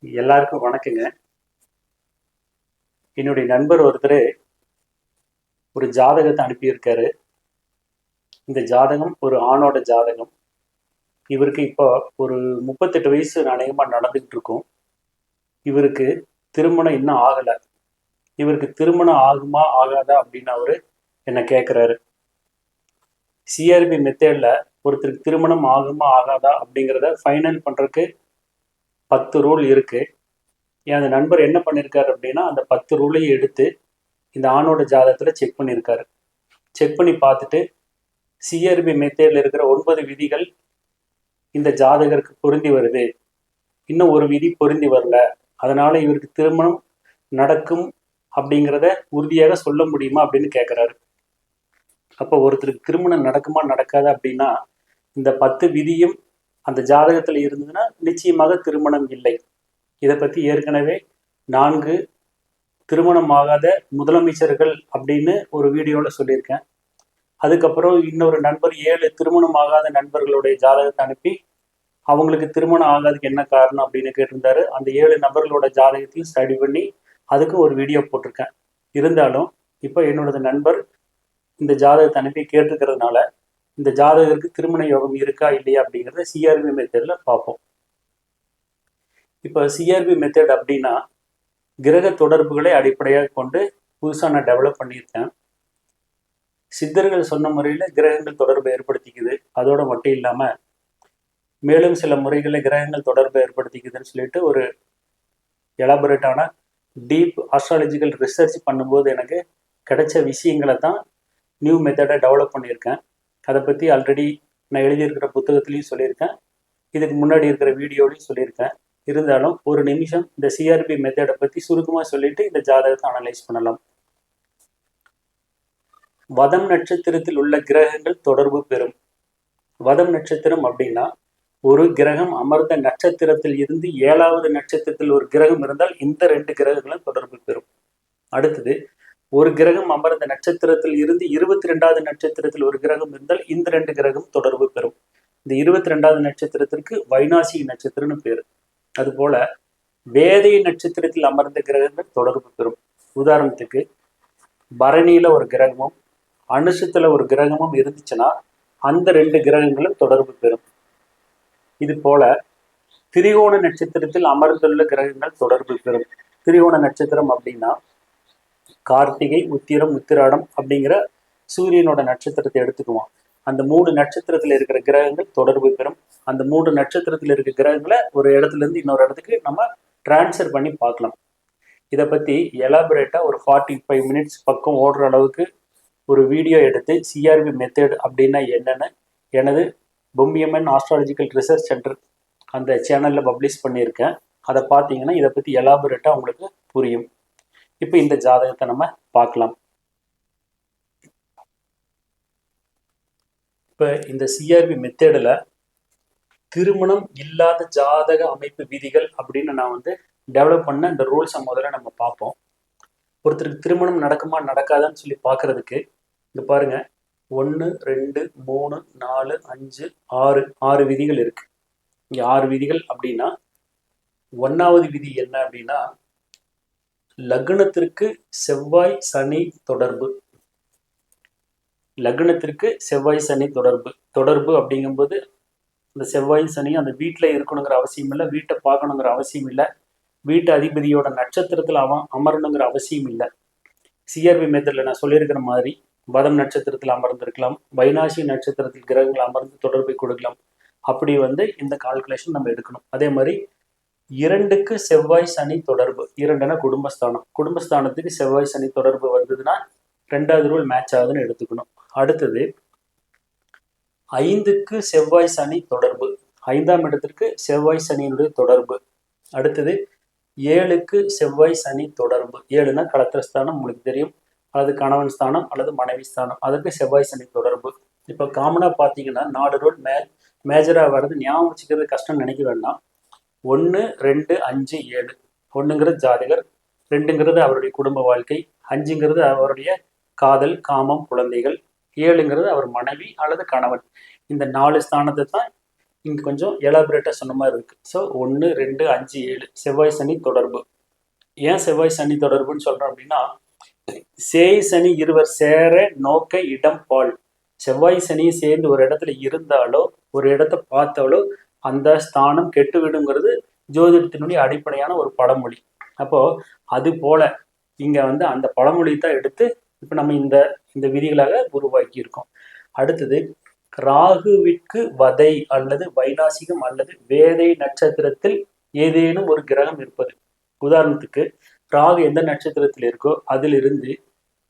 எல்லாருக்கும் வணக்கங்க. என்னுடைய நண்பர் ஒருத்தர் ஒரு ஜாதகத்தை அனுப்பியிருக்காரு. இந்த ஜாதகம் ஒரு ஆணோட ஜாதகம். இவருக்கு இப்போ ஒரு 38 வயசு அநேகமா நடந்துகிட்டு இருக்கும். இவருக்கு திருமணம் இன்னும் ஆகல. இவருக்கு திருமணம் ஆகுமா ஆகாதா அப்படின்னு அவரு என்ன கேட்குறாரு. சிஆர்பி மெத்தேட்ல ஒருத்தருக்கு திருமணம் ஆகுமா ஆகாதா அப்படிங்கிறத ஃபைனல் பண்றதுக்கு 10 ரூல் இருக்கு. என் நண்பர் என்ன பண்ணியிருக்காரு அப்படின்னா, அந்த 10 ரூலையும் எடுத்து இந்த ஆணோட ஜாதகத்தில் செக் பண்ணியிருக்காரு. செக் பண்ணி பார்த்துட்டு சிஆர்பி மெத்தேடில் இருக்கிற 9 விதிகள் இந்த ஜாதகருக்கு பொருந்தி வருது, இன்னும் ஒரு விதி பொருந்தி வரல, அதனால இவருக்கு திருமணம் நடக்கும் அப்படிங்கிறத உறுதியாக சொல்ல முடியுமா அப்படின்னு கேட்குறாரு. அப்போ ஒருத்தருக்கு திருமணம் நடக்குமா நடக்காது அப்படின்னா, இந்த 10 விதியும் அந்த ஜாதகத்தில் இருந்ததுன்னா நிச்சயமாக திருமணம் இல்லை. இதை பற்றி ஏற்கனவே 4 திருமணமாகாத முதலமைச்சர்கள் அப்படின்னு ஒரு வீடியோவில் சொல்லியிருக்கேன். அதுக்கப்புறம் இன்னொரு நண்பர் 7 திருமணமாகாத நண்பர்களுடைய ஜாதகத்தை அனுப்பி அவங்களுக்கு திருமணம் ஆகாததுக்கு என்ன காரணம் அப்படின்னு கேட்டிருந்தாரு. அந்த 7 நபர்களோட ஜாதகத்தையும் ஸ்டடி பண்ணி அதுக்கு ஒரு வீடியோ போட்டிருக்கேன். இருந்தாலும் இப்போ என்னோட நண்பர் இந்த ஜாதகத்தை அனுப்பி கேட்டிருக்கிறதுனால இந்த ஜாதகருக்கு திருமண யோகம் இருக்கா இல்லையா அப்படிங்கிறத சிஆர்பி மெத்தடில் பார்ப்போம். இப்போ சிஆர்பி மெத்தட் அப்படின்னா கிரக தொடர்புகளை அடிப்படையாக கொண்டு புதுசாக நான் டெவலப் பண்ணியிருக்கேன். சித்தர்கள் சொன்ன முறையில் கிரகங்கள் தொடர்பை ஏற்படுத்திக்குது. அதோட மட்டும் இல்லாமல் மேலும் சில முறைகளில் கிரகங்கள் தொடர்பை ஏற்படுத்திக்குதுன்னு சொல்லிட்டு ஒரு எலாபரேட்டான டீப் ஆஸ்ட்ராலஜிக்கல் ரிசர்ச் பண்ணும்போது எனக்கு கிடைச்ச விஷயங்களை தான் நியூ மெத்தடை டெவலப் பண்ணியிருக்கேன். அதை பற்றி ஆல்ரெடி நான் எழுதியிருக்கிற புத்தகத்துலேயும் சொல்லியிருக்கேன், இதுக்கு முன்னாடி இருக்கிற வீடியோலையும் சொல்லியிருக்கேன். இருந்தாலும் ஒரு நிமிஷம் இந்த சிஆர்பி மெத்தடை பற்றி சுருக்கமாக சொல்லிட்டு இந்த ஜாதகத்தை அனலைஸ் பண்ணலாம். வதம் நட்சத்திரத்தில் உள்ள கிரகங்கள் தொடர்பு பெறும். வதம் நட்சத்திரம் அப்படின்னா ஒரு கிரகம் அமர்ந்த நட்சத்திரத்தில் இருந்து 7வது நட்சத்திரத்தில் ஒரு கிரகம் இருந்தால் இந்த 2 கிரகங்களும் தொடர்பு பெறும். அடுத்தது ஒரு கிரகம் அமர்ந்த நட்சத்திரத்தில் இருந்து 22வது நட்சத்திரத்தில் ஒரு கிரகம் இருந்தால் இந்த 2 கிரகம் தொடர்பு பெறும். இந்த 22வது நட்சத்திரத்திற்கு வைநாசி நட்சத்திரம்னு பேர். அதுபோல வேதை நட்சத்திரத்தில் அமர்ந்த கிரகங்கள் தொடர்பு பெறும். உதாரணத்துக்கு பரணியில ஒரு கிரகமும் அனுஷத்துல ஒரு கிரகமும் இருந்துச்சுன்னா அந்த 2 கிரகங்களும் தொடர்பு பெறும். இது போல திரிகோண நட்சத்திரத்தில் அமர்ந்துள்ள கிரகங்கள் தொடர்பு பெறும். திரிகோண நட்சத்திரம் அப்படின்னா கார்த்திகை, உத்திரம், உத்திராடம் அப்படிங்கிற சூரியனோட நட்சத்திரத்தை எடுத்துக்குவோம். அந்த 3 நட்சத்திரத்தில் இருக்கிற கிரகங்கள் தொடர்பு பெறும். அந்த 3 நட்சத்திரத்தில் இருக்கிற கிரகங்களை ஒரு இடத்துல இருந்து இன்னொரு இடத்துக்கு நம்ம டிரான்ஸ்ஃபர் பண்ணி பார்க்கலாம். இதை பற்றி எலாபரேட்டாக ஒரு 45 மினிட்ஸ் பக்கம் ஓடுற அளவுக்கு ஒரு வீடியோ எடுத்து சிஆர்பி மெத்தட் அப்படின்னா என்னன்னு எனது பொம்பியம்மன் ஆஸ்ட்ராலஜிக்கல் ரிசர்ச் சென்டர் அந்த சேனலில் பப்ளிஷ் பண்ணியிருக்கேன். அதை பார்த்தீங்கன்னா இதை பற்றி எலாபரேட்டாக உங்களுக்கு புரியும். இப்போ இந்த ஜாதகத்தை நம்ம பார்க்கலாம். இப்போ இந்த சிஆர்பி மெத்தடில் திருமணம் இல்லாத ஜாதக அமைப்பு விதிகள் அப்படின்னு நான் டெவலப் பண்ண இந்த ரூல்ஸை முதல்ல நம்ம பார்ப்போம். ஒருத்தருக்கு திருமணம் நடக்குமா நடக்காதான்னு சொல்லி பார்க்கறதுக்கு இங்கே பாருங்க, 1 2 3 4 5 6 விதிகள் இருக்கு. இங்கே 6 விதிகள் அப்படின்னா 1வது விதி என்ன அப்படின்னா லக்னத்திற்கு செவ்வாய் சனி தொடர்பு. லக்னத்திற்கு செவ்வாய் சனி தொடர்பு அப்படிங்கும்போது இந்த செவ்வாய் சனி அந்த வீட்டில் இருக்கணுங்கிற அவசியம் இல்லை, வீட்டை பார்க்கணுங்கிற அவசியம் இல்லை, வீட்டு அதிபதியோட நட்சத்திரத்தில் அமரணுங்கிற அவசியம் இல்லை. சிஆர்பி மெத்தடில் நான் சொல்லியிருக்கிற மாதிரி வதம் நட்சத்திரத்தில் அமர்ந்திருக்கலாம், வைநாசி நட்சத்திரத்தில் கிரகங்கள் அமர்ந்து தொடர்பை கொடுக்கலாம். அப்படி இந்த கால்குலேஷன் நம்ம எடுக்கணும். அதே மாதிரி 2க்கு செவ்வாய் சனி தொடர்பு, 2னா குடும்பஸ்தானம், குடும்பஸ்தானத்துக்கு செவ்வாய் சனி தொடர்பு வந்ததுன்னா 2வது ரூல் மேட்ச் ஆகுதுன்னு எடுத்துக்கணும். அடுத்தது 5க்கு செவ்வாய் சனி தொடர்பு, 5ஆம் இடத்திற்கு செவ்வாய் சனியினுடைய தொடர்பு. அடுத்தது 7க்கு செவ்வாய் சனி தொடர்பு. 7னா களத்திரஸ்தானம், உங்களுக்கு தெரியும், அல்லது கணவன் ஸ்தானம் அல்லது மனைவி ஸ்தானம், அதற்கு செவ்வாய் சனி தொடர்பு. இப்போ காமனாக பார்த்தீங்கன்னா 4 ரூல் மேஜராக வர்றது ஞாபகம் வச்சுக்கிறது கஷ்டம் நினைக்க வேண்டாம். 1 2 5 7. 1ங்கிறது ஜாதகர், 2ங்கிறது அவருடைய குடும்ப வாழ்க்கை, 5ங்கிறது அவருடைய காதல், காமம், குழந்தைகள், 7ங்கிறது அவர் மனைவி அல்லது கணவன். இந்த 4 ஸ்தானத்தை தான் இங்கே கொஞ்சம் எலாபரேட்டாக சொன்ன மாதிரி இருக்குது. ஸோ 1, 2, 5, 7 செவ்வாய் சனி தொடர்பு. ஏன் செவ்வாய் சனி தொடர்புன்னு சொல்கிறோம் அப்படின்னா, சேய் சனி இருவர் சேர நோக்க இடம் பால். செவ்வாய் சனி சேர்ந்து ஒரு இடத்துல இருந்தாலோ ஒரு இடத்த பார்த்தாலோ அந்த ஸ்தானம் கெட்டுவிடுங்கிறது ஜோதிடத்தினுடைய அடிப்படையான ஒரு பழமொழி. அப்போ அது போல இங்க அந்த பழமொழி தான் எடுத்து இப்ப நம்ம இந்த இந்த விதிகளாக உருவாக்கி இருக்கோம். அடுத்தது ராகுவிற்கு வதை அல்லது வைநாசிகம் அல்லது வேதை நட்சத்திரத்தில் ஏதேனும் ஒரு கிரகம் இருப்பது. உதாரணத்துக்கு ராகு எந்த நட்சத்திரத்தில் இருக்கோ அதிலிருந்து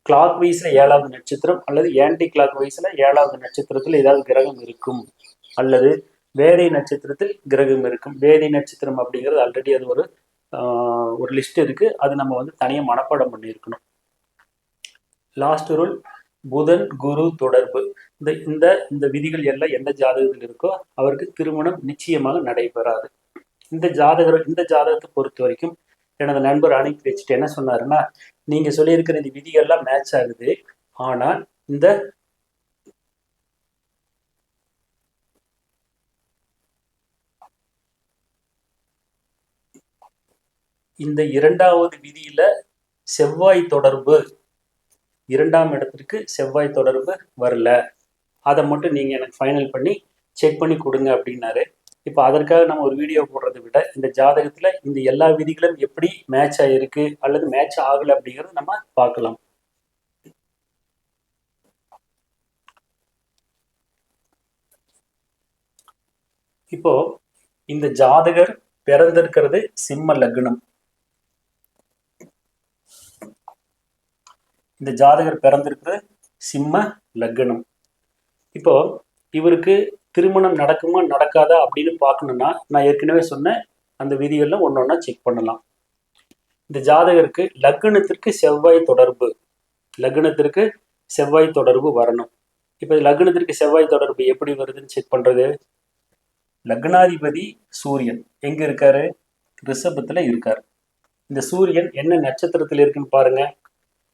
கிளாக் வைஸ்ல 7வது நட்சத்திரம் அல்லது ஆன்டி கிளாக் வைஸ்ல 7வது நட்சத்திரத்தில் ஏதாவது கிரகம் இருக்கும், அல்லது வேதை நட்சத்திரத்தில் கிரகம் இருக்கும். வேதை நட்சத்திரம் அப்படிங்கிறது ஆல்ரெடி அது ஒரு லிஸ்ட் இருக்கு, அது நம்ம தனியாக மனப்பாடம் பண்ணியிருக்கணும். லாஸ்ட் ரூல் புதன் குரு தொடர்பு. இந்த இந்த விதிகள் எல்லாம் எந்த ஜாதகத்தில் இருக்கோ அவருக்கு திருமணம் நிச்சயமாக நடைபெறாது. இந்த ஜாதகத்தை பொறுத்த வரைக்கும் எனது நண்பர் அனுப்பி வச்சுட்டு என்ன சொன்னாருன்னா, நீங்க சொல்லியிருக்கிற இந்த விதிகள்லாம் மேட்ச் ஆகுது, ஆனால் இந்த இரண்டாவது விதியில செவ்வாய் தொடர்பு, 2ஆம் இடத்திற்கு செவ்வாய் தொடர்பு வரல, அதை மட்டும் நீங்க எனக்கு ஃபைனல் பண்ணி செக் பண்ணி கொடுங்க அப்படின்னாரு. இப்போ அதற்காக நம்ம ஒரு வீடியோ போடுறதை விட இந்த ஜாதகத்துல இந்த எல்லா விதிகளும் எப்படி மேட்ச் ஆயிருக்கு அல்லது மேட்ச் ஆகல அப்படிங்கிறது நம்ம பார்க்கலாம். இப்போ இந்த ஜாதகர் பிறந்திருக்கிறது சிம்ம லக்னம். இந்த ஜாதகர் பிறந்திருக்கிறது சிம்ம லக்னம். இப்போ இவருக்கு திருமணம் நடக்குமா நடக்காதா அப்படின்னு பார்க்கணும்னா நான் ஏற்கனவே சொன்ன அந்த விதிகள்லாம் ஒன்னொன்னா செக் பண்ணலாம். இந்த ஜாதகருக்கு லக்னத்திற்கு செவ்வாய் தொடர்பு, லக்னத்திற்கு செவ்வாய் தொடர்பு வரணும். இப்போ லக்னத்திற்கு செவ்வாய் தொடர்பு எப்படி வருதுன்னு செக் பண்றது? லக்னாதிபதி சூரியன் எங்க இருக்காரு? ரிஷபத்துல இருக்காரு. இந்த சூரியன் என்ன நட்சத்திரத்தில் இருக்குன்னு பாருங்க.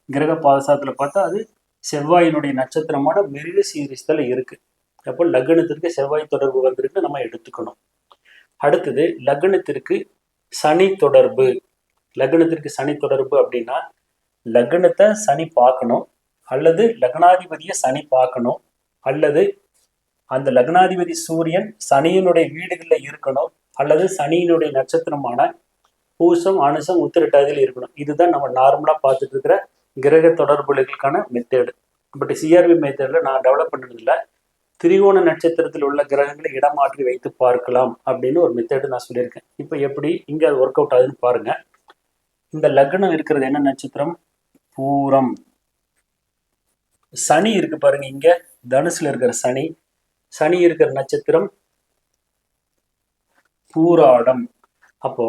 கிரக பாதசாரத்துல பார்த்தா அது செவ்வாயினுடைய நட்சத்திரமான மிருகசீரிஷத்துல இருக்கு. அப்போ லக்னத்திற்கு செவ்வாய் தொடர்பு வந்திருக்கு நம்ம எடுத்துக்கணும். அடுத்தது லக்னத்திற்கு சனி தொடர்பு. லக்னத்திற்கு சனி தொடர்பு அப்படின்னா லக்னத்தை சனி பார்க்கணும், அல்லது லக்னாதிபதியை சனி பார்க்கணும், அல்லது அந்த லக்னாதிபதி சூரியன் சனியினுடைய வீடுகளில் இருக்கணும், அல்லது சனியினுடைய நட்சத்திரமான பூசம் அனுசம் உத்திரட்டாதியில் இருக்கணும். இதுதான் நம்ம நார்மலா பார்த்துட்டு இருக்கிற கிரக தொடர்புகளுக்கான மெத்தேடு. பட் சிஆர்வி மெத்தேடில் நான் டெவலப் பண்ணதில்லை. திரிகோண நட்சத்திரத்தில் உள்ள கிரகங்களை இடமாற்றி வைத்து பார்க்கலாம் அப்படின்னு ஒரு மெத்தேடு நான் சொல்லியிருக்கேன். இப்போ எப்படி இங்கே அது ஒர்க் அவுட் ஆகுதுன்னு பாருங்க. இந்த லக்னம் இருக்கிறது என்ன நட்சத்திரம்? பூரம். சனி இருக்கு பாருங்க, இங்க தனுசுல இருக்கிற சனி, சனி இருக்கிற நட்சத்திரம் பூராடம். அப்போ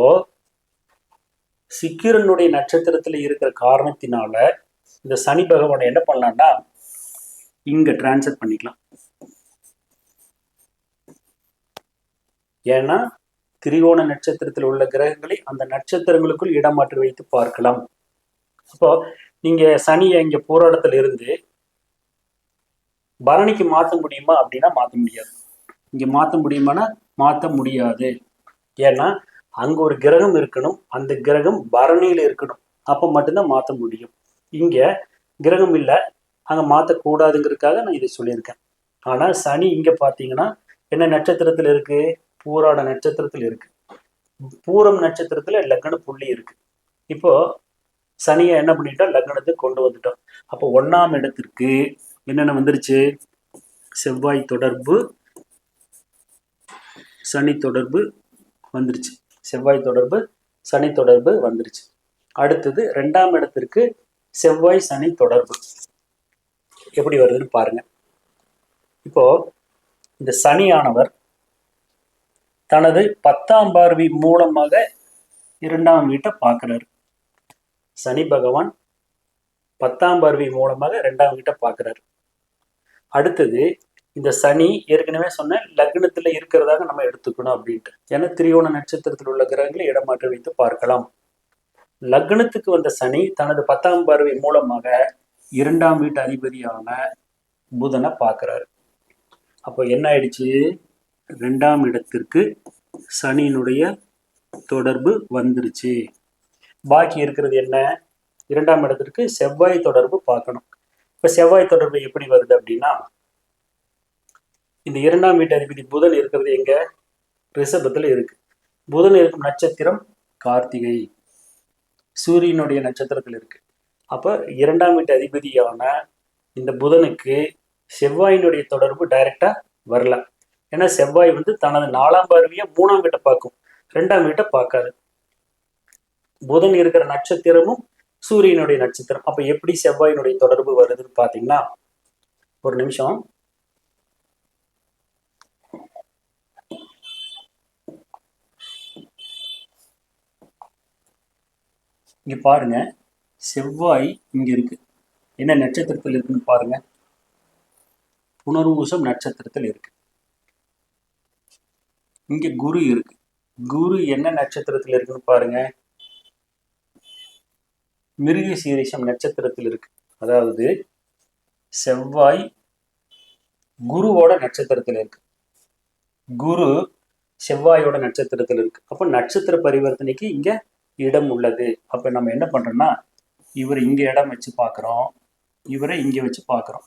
சிக்கிரனுடைய நட்சத்திரத்துல இருக்கிற காரணத்தினால இந்த சனி பகவான் என்ன பண்ணலாம்னா இங்க டிரான்ஸ்ஃபர் பண்ணிக்கலாம். ஏன்னா திரிகோண நட்சத்திரத்தில் உள்ள கிரகங்களை அந்த நட்சத்திரங்களுக்குள் இடமாற்றி வைத்து பார்க்கலாம். அப்போ நீங்க சனியை இங்க போராட்டத்துல இருந்து பரணிக்கு மாற்ற முடியுமா அப்படின்னா மாற்ற முடியாது. இங்க மாற்ற முடியுமானா மாற்ற முடியாது. ஏன்னா அங்க ஒரு கிரகம் இருக்கணும், அந்த கிரகம் பரணியில இருக்கணும், அப்ப மட்டும்தான் மாற்ற முடியும். இங்க கிரகம் இல்லை, அங்க மாற்றக்கூடாதுங்கிறதுக்காக நான் இதை சொல்லியிருக்கேன். ஆனா சனி இங்க பாத்தீங்கன்னா என்ன நட்சத்திரத்துல இருக்கு? பூராட நட்சத்திரத்தில் இருக்கு. பூரம் நட்சத்திரத்துல லக்ன புள்ளி இருக்கு. இப்போ சனியை என்ன பண்ணிட்டா லக்னத்துக்கு கொண்டு வந்துட்டோம். அப்போ 1ஆம் இடத்திற்கு என்னென்ன வந்துருச்சு? செவ்வாய் தொடர்பு, சனி தொடர்பு வந்துருச்சு. செவ்வாய் தொடர்பு, சனி தொடர்பு வந்துருச்சு. அடுத்தது 2ஆம் இடத்திற்கு செவ்வாய் சனி தொடர்பு எப்படி வருதுன்னு பாருங்க. இப்போ இந்த சனியானவர் தனது 10ஆம் பார்வை மூலமாக 2ஆம் வீட்டை பார்க்கிறார். சனி பகவான் 10ஆம் பார்வை மூலமாக 2ஆம் வீட்டை பார்க்கிறார். அடுத்தது இந்த சனி ஏற்கனவே சொன்ன லக்னத்துல இருக்கிறதாக நம்ம எடுத்துக்கணும் அப்படின்ட்டு. ஏன்னா திரியோண நட்சத்திரத்தில் உள்ள கிரகங்களை இடமாற்றி வைத்து பார்க்கலாம். லக்னத்துக்கு வந்த சனி தனது 10ஆம் பார்வை மூலமாக 2ஆம் வீட்டு அதிபதியான புதனை பார்க்கிறாரு. அப்போ என்ன ஆயிடுச்சு? 2ஆம் இடத்திற்கு சனியினுடைய தொடர்பு வந்துருச்சு. பாக்கி இருக்கிறது என்ன? 2ஆம் இடத்திற்கு செவ்வாய் தொடர்பு பார்க்கணும். இப்ப செவ்வாய் தொடர்பு எப்படி வருது அப்படின்னா, இந்த 2ஆம் வீட்டு அதிபதி புதன் இருக்கிறது எங்க? ரிஷபத்துல இருக்கு. புதன் இருக்கும் நட்சத்திரம் கார்த்திகை, சூரியனுடைய நட்சத்திரத்தில் இருக்கு. அப்ப 2ஆம் வீட்டு அதிபதியான இந்த புதனுக்கு செவ்வாயினுடைய தொடர்பு டைரக்டா வரல. ஏன்னா செவ்வாய் தனது 4ஆம் பார்வையை 3ஆம் வீட்டை பார்க்கும், 2ஆம் வீட்டை பார்க்காது. புதன் இருக்கிற நட்சத்திரமும் சூரியனுடைய நட்சத்திரம். அப்ப எப்படி செவ்வாயினுடைய தொடர்பு வருதுன்னு பாத்தீங்கன்னா, ஒரு நிமிஷம். இங்க பாருங்க, செவ்வாய் இங்க இருக்கு. என்ன நட்சத்திரத்தில் இருக்குன்னு பாருங்க. புனர்வூசம் நட்சத்திரத்தில் இருக்கு. இங்க குரு இருக்கு. குரு என்ன நட்சத்திரத்தில் இருக்குன்னு பாருங்க. மிருகசீரிஷம் நட்சத்திரத்தில் இருக்கு. அதாவது செவ்வாய் குருவோட நட்சத்திரத்தில் இருக்கு. குரு செவ்வாயோட நட்சத்திரத்தில் இருக்கு. அப்ப நட்சத்திர பரிவர்த்தனைக்கு இங்க இடம் உள்ளது. அப்ப நம்ம என்ன பண்றோம்னா, இவர் இங்க இடம் வச்சு பார்க்கிறோம், இவரை இங்க வச்சு பார்க்கிறோம்.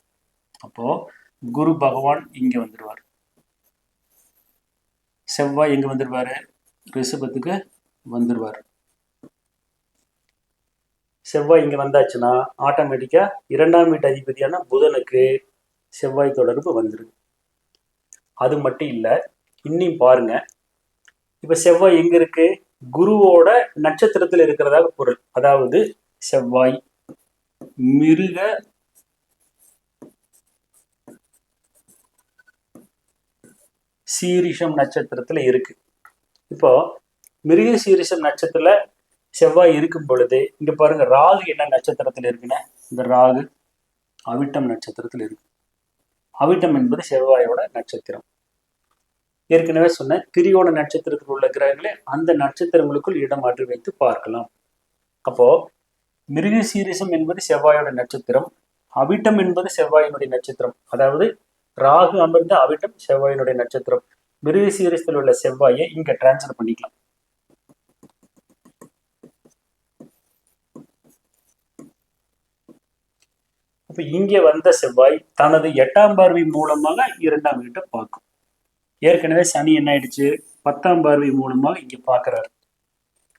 அப்போ குரு பகவான் இங்க வந்துடுவார், செவ்வாய் எங்க வந்துடுவாரு? ரிஷபத்துக்கு வந்துடுவார். செவ்வாய் இங்க வந்தாச்சுன்னா ஆட்டோமேட்டிக்கா 2ஆம் வீட்டு அதிபதியான புதனுக்கு செவ்வாய் தொடர்பு வந்துருது. அது மட்டும் இல்ல, இன்னும் பாருங்க, இப்ப செவ்வாய் எங்க இருக்கு? குருவோட நட்சத்திரத்தில் இருக்கிறதாக பொருள். அதாவது செவ்வாய் மிருக சீரிஷம் நட்சத்திரத்துல இருக்கு. இப்போ மிருக சீரிஷம் நட்சத்திரத்துல செவ்வாய் இருக்கும் பொழுது இங்க பாருங்க, ராகு என்ன நட்சத்திரத்தில் இருக்குன்னா, இந்த ராகு அவிட்டம் நட்சத்திரத்தில் இருக்கு. அவிட்டம் என்பது செவ்வாயோட நட்சத்திரம். ஏற்கனவே சொன்ன திரியோண நட்சத்திரத்தில் உள்ள கிரகங்களை அந்த நட்சத்திரங்களுக்குள் இடம் மாற்றி வைத்து பார்க்கலாம். அப்போ மிருக சீரிஷம் என்பது செவ்வாயோட நட்சத்திரம், அவிட்டம் என்பது செவ்வாயினுடைய நட்சத்திரம். அதாவது ராகு அமர்ந்த அவிட்டம் செவ்வாயினுடைய நட்சத்திரம். மிருக சீரிஷத்தில் உள்ள செவ்வாயை இங்க டிரான்ஸ்ஃபர் பண்ணிக்கலாம். அப்ப இங்கே வந்த செவ்வாய் தனது 8ஆம் பார்வை மூலமாக 2ஆம் வீட்டை பார்க்கும். ஏற்கனவே சனி என்ன ஆயிடுச்சு? 10ஆம் பார்வை மூலமாக இங்க பார்க்கிறாரு.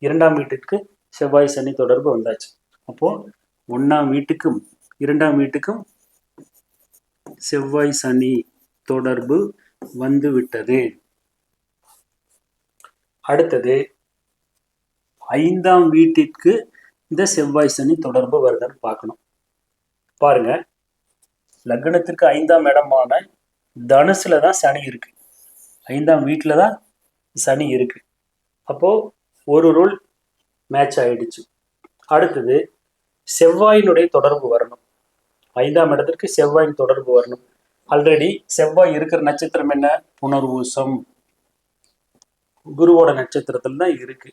2ஆம் வீட்டுக்கு செவ்வாய் சனி தொடர்பு வந்தாச்சு. அப்போ 1ஆம் வீட்டுக்கும் 2ஆம் வீட்டுக்கும் செவ்வாய் சனி தொடர்பு வந்து விட்டது. அடுத்தது 5ஆம் வீட்டிற்கு இந்த செவ்வாய் சனி தொடர்பு வருதுன்னு பார்க்கணும். பாருங்க, லக்னத்திற்கு 5ஆம் இடமான தனுசுல தான் சனி இருக்கு, 5ஆம் வீட்டுல தான் சனி இருக்கு. அப்போ ஒரு ரூல் மேட்ச் ஆயிடுச்சு. அடுத்தது செவ்வாயினுடைய தொடர்பு வரணும். 5ஆம் இடத்திற்கு செவ்வாயின் தொடர்பு வரணும். ஆல்ரெடி செவ்வாய் இருக்கிற நட்சத்திரம் என்ன? புனர்வூசம், குருவோட நட்சத்திரத்தில் தான் இருக்கு.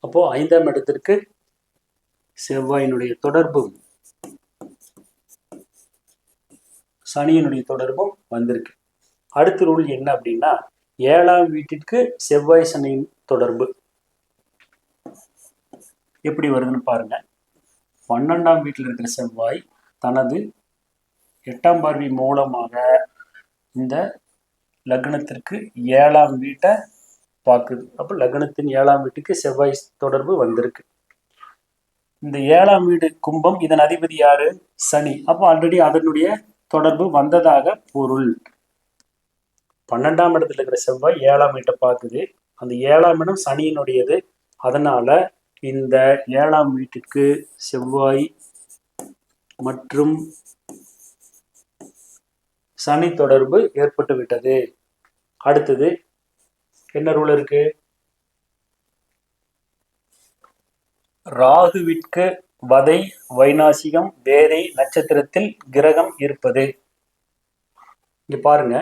அப்போ 5ஆம் இடத்திற்கு செவ்வாயினுடைய தொடர்பும் சனியினுடைய தொடர்பும் வந்திருக்கு. அடுத்த ரூல் என்ன அப்படின்னா, 7ஆம் வீட்டிற்கு செவ்வாய் சனியின் தொடர்பு எப்படி வருதுன்னு பாருங்க. 12ஆம் வீட்டில் இருக்கிற செவ்வாய் தனது 8ஆம் பார்வை மூலமாக இந்த லக்னத்திற்கு 7ஆம் வீட்டை பார்க்குது. அப்போ லக்னத்தின் 7ஆம் வீட்டுக்கு செவ்வாய் தொடர்பு வந்திருக்கு. இந்த 7ஆம் வீடு கும்பம், இதன் அதிபதி யாரு? சனி. அப்போ ஆல்ரெடி அதனுடைய தொடர்பு வந்ததாக பொருள். 12ஆம் இடத்துல இருக்கிற செவ்வாய் 7ஆம் வீட்டை பார்க்குது. அந்த 7ஆம் இடம் சனியினுடையது. அதனால இந்த 7ஆம் வீட்டுக்கு செவ்வாய் மற்றும் சனி தொடர்பு ஏற்பட்டு விட்டது. அடுத்தது என்ன ரூல் இருக்கு? ராகுவிற்கு வதை, வைநாசிகம், வேதை நட்சத்திரத்தில் கிரகம் இருப்பது. இங்க பாருங்க,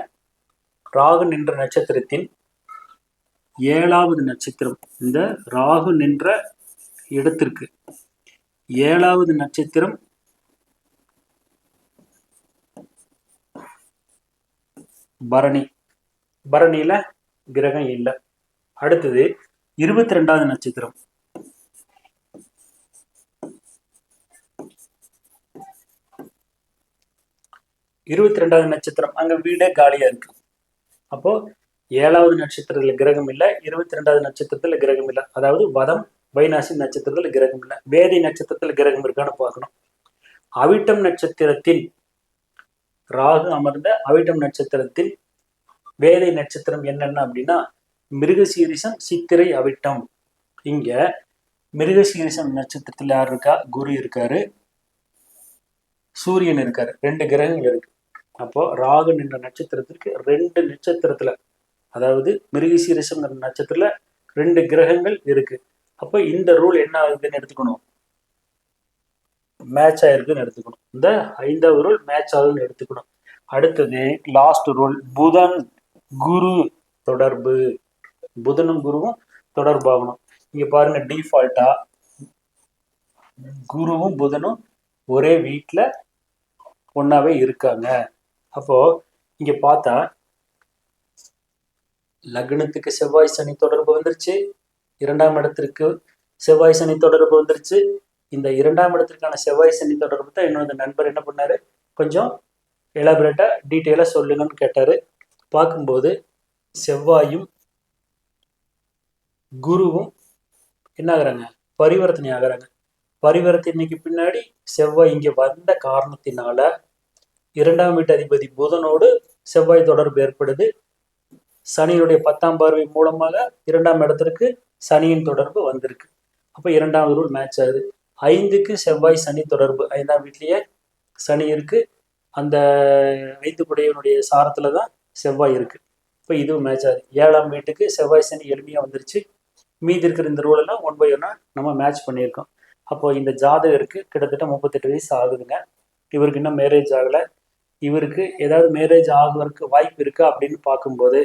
ராகு நின்ற நட்சத்திரத்தின் 7ஆவது நட்சத்திரம், இந்த ராகு நின்ற இடத்திற்கு 7ஆவது நட்சத்திரம் பரணி. பரணியில கிரகம் இல்லை. அடுத்தது 22வது நட்சத்திரம். 22வது நட்சத்திரம் அங்க வீடே காலியா இருக்கு. அப்போ 7வது நட்சத்திரத்துல கிரகம் இல்லை, 22வது நட்சத்திரத்துல கிரகம் இல்லை. அதாவது வதம் வைநாசி நட்சத்திரத்துல கிரகம் இல்லை. வேதி நட்சத்திரத்துல கிரகம் இருக்கான்னு பார்க்கணும். அவிட்டம் நட்சத்திரத்தின் ராகு அமர்ந்த அவிட்டம் நட்சத்திரத்தில் வேதை நட்சத்திரம் என்னென்ன அப்படின்னா மிருகசீரிசம், சித்திரை, அவிட்டம். இங்க மிருகசீரிசம் நட்சத்திரத்துல யார் இருக்கா? குரு இருக்காரு, சூரியன் இருக்காரு, 2 கிரகங்கள் இருக்கு. அப்போ ராகு என்ற நட்சத்திரத்திற்கு 2 நட்சத்திரத்துல, அதாவது மிருகசீரிசம் நட்சத்திரத்துல 2 கிரகங்கள் இருக்கு. அப்போ இந்த ரூல் என்ன ஆகுதுன்னு எடுத்துக்கணும், மேட்ச் ஆயிருக்குன்னு எடுத்துக்கணும். இந்த 5வது ரூல் மேட்ச் ஆகுதுன்னு எடுத்துக்கணும். அடுத்தது லாஸ்ட் ரூல், புதன் குரு தொடர்பு. புதனும் குருவும் தொடர்பாகணும். இங்க பாருங்க, டிஃபால்ட்டா குருவும் புதனும் ஒரே வீட்டுல ஒன்னாவே இருக்காங்க. அப்போ இங்க பார்த்தா லக்னத்துக்கு செவ்வாய் சனி தொடர்பு வந்துருச்சு, 2ஆம் இடத்திற்கு செவ்வாய் சனி தொடர்பு வந்துருச்சு. இந்த 2ஆம் இடத்திற்கான செவ்வாய் சனி தொடர்பு தான் என்னோட நண்பர் என்ன பண்ணாரு, கொஞ்சம் எலாபரேட்டா டீட்டெயிலா சொல்லுங்கன்னு கேட்டாரு. பார்க்கும்போது செவ்வாயும் குருவும் என்ன ஆகுறாங்க, பரிவர்த்தனை ஆகுறாங்க. பரிவர்த்தனைக்கு பின்னாடி செவ்வாய் இங்க வந்த காரணத்தினால 2ஆம் வீட்டு அதிபதி புதனோடு செவ்வாய் தொடர்பு ஏற்படுது. சனியுடைய 10ஆம் பார்வை மூலமாக 2ஆம் இடத்திற்கு சனியின் தொடர்பு வந்திருக்கு. அப்ப 2வது ரூல் மேட்ச் ஆகுது. 5க்கு செவ்வாய் சனி தொடர்பு, 5ஆம் வீட்லயே சனி இருக்கு, அந்த 5 குடையவனுடைய சாரத்துலதான் செவ்வாய் இருக்கு. இப்போ இதுவும் மேட்ச் ஆகுது. 7ஆம் வீட்டுக்கு செவ்வாய் சனி எளிமையா வந்துருச்சு. மீதி இருக்கிற இந்த ரூல் எல்லாம் 1 by 1 நம்ம மேட்ச் பண்ணியிருக்கோம். அப்போ இந்த ஜாதகருக்கு கிட்டத்தட்ட 38 வயசு ஆகுதுங்க. இவருக்கு இன்னும் மேரேஜ் ஆகலை. இவருக்கு ஏதாவது மேரேஜ் ஆகுவதற்கு வாய்ப்பு இருக்கா அப்படின்னு பார்க்கும்போது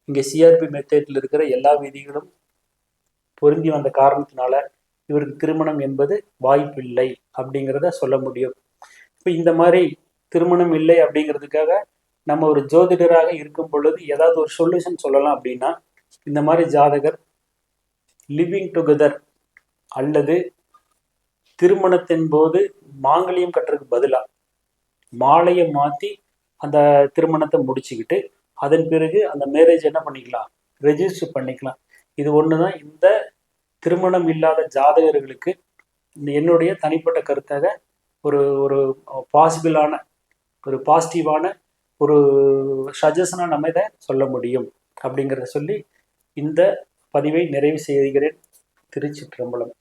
இங்கே சிஆர்பி மெத்தேட்ல இருக்கிற எல்லா விதிகளும் பொருந்தி வந்த காரணத்தினால இவருக்கு திருமணம் என்பது வாய்ப்பில்லை அப்படிங்கிறத சொல்ல முடியும். இப்போ இந்த மாதிரி திருமணம் இல்லை அப்படிங்கிறதுக்காக நம்ம ஒரு ஜோதிடராக இருக்கும் பொழுது ஏதாவது ஒரு சொல்யூஷன் சொல்லலாம் அப்படின்னா, இந்த மாதிரி ஜாதகர் லிவிங் டுகெதர் அல்லது திருமணத்தின் போது மாங்கல்யம் கட்டுறதுக்கு பதிலாக மாலையை மாற்றி அந்த திருமணத்தை முடிச்சுக்கிட்டு அதன் பிறகு அந்த மேரேஜ் என்ன பண்ணிக்கலாம், ரெஜிஸ்டர் பண்ணிக்கலாம். இது ஒன்று தான் இந்த திருமணம் இல்லாத ஜாதகர்களுக்கு என்னுடைய தனிப்பட்ட கருத்தாக ஒரு ஒரு பாசிபிளான ஒரு பாசிட்டிவான ஒரு சஜஷனாக நம்ம இதை சொல்ல முடியும் அப்படிங்கிறத சொல்லி இந்த பதிவை நிறைவு செய்கிறேன். திருச்சிற்றம்பலம்.